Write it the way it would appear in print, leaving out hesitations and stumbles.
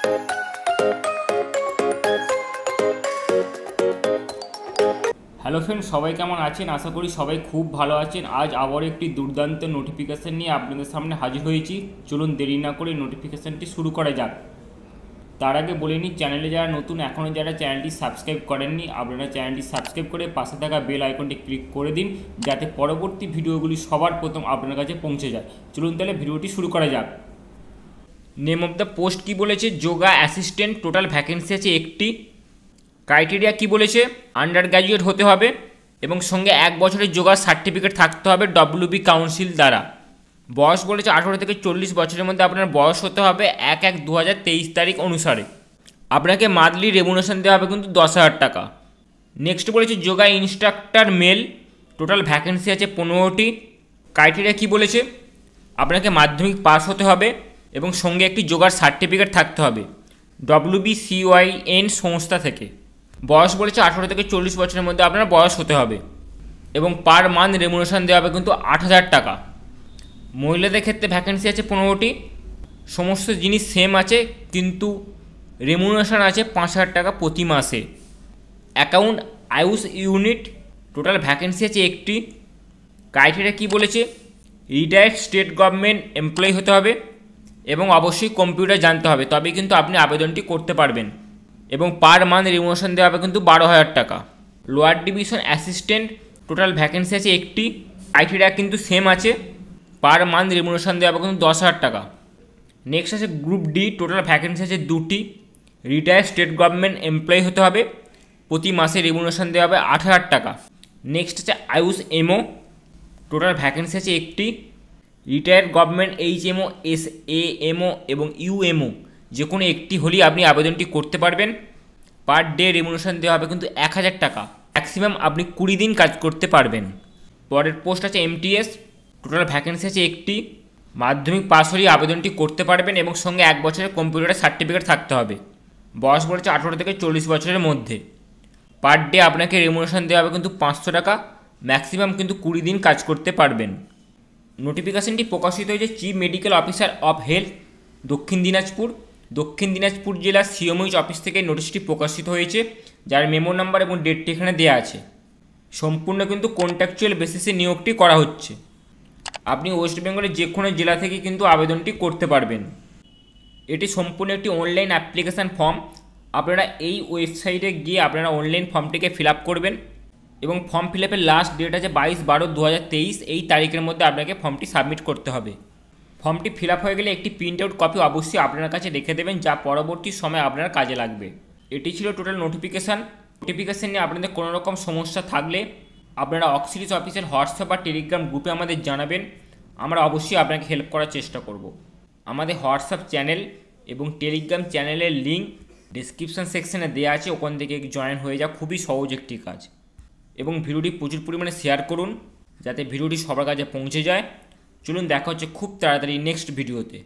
Hello friend, সবাই কেমন আছেন? আশা করি সবাই খুব ভালো আছেন। আজ আবার একটি দুর্দান্ত নোটিফিকেশান নিয়ে আপনাদের সামনে হাজির হয়েছি। চলুন দেরি না করে নোটিফিকেশানটি শুরু করা যাক। তার আগে বলে নিই, চ্যানেলে যারা নতুন, এখনও যারা চ্যানেলটি সাবস্ক্রাইব করেননি, আপনারা চ্যানেলটি সাবস্ক্রাইব করে পাশে থাকা বেল আইকনটি ক্লিক করে দিন, যাতে পরবর্তী ভিডিওগুলি সবার প্রথম আপনার কাছে পৌঁছে যায়। চলুন তাহলে ভিডিওটি শুরু করা যাক। নেম অফ দ্য পোস্ট কী বলেছে? যোগা অ্যাসিস্ট্যান্ট। টোটাল ভ্যাকেন্সি আছে একটি। ক্রাইটেরিয়া কি বলেছে? আন্ডার গ্র্যাজুয়েট হতে হবে এবং সঙ্গে 1 বছরের যোগার সার্টিফিকেট থাকতে হবে WB কাউন্সিল দ্বারা। বয়স বলেছে 18 থেকে 40 বছরের মধ্যে আপনার বয়স হতে হবে 1/1/2023 তারিখ অনুসারে। আপনাকে মান্থলি রেমুনেশন দেওয়া হবে কিন্তু 10,000 টাকা। নেক্সট বলেছে yoga instructor male. Total vacancy আছে 15টি। ক্রাইটেরিয়া কি বলেছে? আপনাকে মাধ্যমিক পাস হতে হবে এবং সঙ্গে একটি যোগার সার্টিফিকেট থাকতে হবে WBCYN সংস্থা থেকে। বয়স বলেছে 18 থেকে 40 বছরের মধ্যে আপনার বয়স হতে হবে এবং পার মান্থ রেমুনেশন দেওয়া হবে কিন্তু 8,000 টাকা। মহিলাদের ক্ষেত্রে ভ্যাকেন্সি আছে 15টি। সমস্ত জিনিস সেম আছে, কিন্তু রেমুনেশন আছে 5,000 টাকা প্রতি মাসে। Account Ayush unit. Total vacancy আছে একটি। ক্রাইটেরিয়া কী বলেছে? রিটায়ার্ড স্টেট গভর্নমেন্ট এমপ্লয়ি হতে হবে এবং অবশ্যই কম্পিউটার জানতে হবে, তবেই কিন্তু আপনি আবেদনটি করতে পারবেন। এবং পার মান্থ রেমুনেশন দেওয়া হবে কিন্তু 12,000 টাকা। Lower division assistant. Total vacancy আছে একটি। ক্রাইটেরিয়া কিন্তু সেম আছে। পার মান্থ রেমুনেশন দেওয়া হবে কিন্তু 10,000 টাকা। নেক্সট আছে গ্রুপ ডি। টোটাল ভ্যাকেন্সি আছে 2টি। রিটায়ার্ড স্টেট গভর্নমেন্ট এমপ্লয়ি হতে হবে। প্রতি মাসে রেমুনেশন দেওয়া হবে 8,000 টাকা। নেক্সট আছে আয়ুষ এমও। টোটাল ভ্যাকেন্সি আছে একটি। রিটায়ার্ড গভর্নমেন্ট HMO, SAMO এবং UMO যে কোনো একটি হলেই আপনি আবেদনটি করতে পারবেন। পার ডে রেমুনেশন দেওয়া হবে কিন্তু 1,000 টাকা। ম্যাক্সিমাম আপনি 20 দিন কাজ করতে পারবেন। পরের পোস্ট আছে MTS। টোটাল ভ্যাকেন্সি আছে একটি। মাধ্যমিক পাস হলেই আবেদনটি করতে পারবেন এবং সঙ্গে 1 বছরের কম্পিউটারের সার্টিফিকেট থাকতে হবে। বয়স বলেছে 18 থেকে 40 বছরের মধ্যে। পার ডে আপনাকে রেমুনেশন দেওয়া হবে কিন্তু 500 টাকা। ম্যাক্সিমাম কিন্তু 20 দিন কাজ করতে পারবেন। নোটিফিকেশনটি প্রকাশিত হয়েছে chief medical officer of health, দক্ষিণ দিনাজপুর জেলার সিএমওইচ অফিস থেকে নোটিশটি প্রকাশিত হয়েছে, যার মেমো নাম্বার এবং ডেটটি এখানে দেওয়া আছে। সম্পূর্ণ কিন্তু কন্ট্রাকচুয়াল বেসিসে নিয়োগটি করা হচ্ছে। আপনি ওয়েস্ট বেঙ্গলের যে কোনো জেলা থেকে কিন্তু আবেদনটি করতে পারবেন। এটি সম্পূর্ণ একটি অনলাইন অ্যাপ্লিকেশান ফর্ম। আপনারা এই ওয়েবসাইটে গিয়ে আপনারা অনলাইন ফর্মটিকে ফিল আপ করবেন এবং ফর্ম ফিল আপের লাস্ট ডেট আছে 22/12/2023। এই তারিখের মধ্যে আপনাকে ফর্মটি সাবমিট করতে হবে। ফর্মটি ফিল আপ হয়ে গেলে একটি প্রিন্ট আউট কপি অবশ্যই আপনার কাছে রেখে দেবেন, যা পরবর্তী সময় আপনার কাজে লাগবে। এটি ছিল টোটাল নোটিফিকেশান নিয়ে আপনাদের কোনো রকম সমস্যা থাকলে আপনারা অক্সিলিস অফিসের হোয়াটসঅ্যাপ বা টেলিগ্রাম গ্রুপে আমাদের জানাবেন। আমরা অবশ্যই আপনাকে হেল্প করার চেষ্টা করব। আমাদের হোয়াটসঅ্যাপ চ্যানেল এবং টেলিগ্রাম চ্যানেলের লিঙ্ক ডিসক্রিপশান সেকশানে দেওয়া আছে, ওখান থেকে জয়েন হয়ে যাওয়া খুবই সহজ একটি কাজ। এবং ভিডিওটি প্রচুর পরিমাণে শেয়ার করুন, যাতে ভিডিওটি সবার কাছে পৌঁছে যায়। চলুন দেখা হচ্ছে খুব তাড়াতাড়ি নেক্সট ভিডিওতে।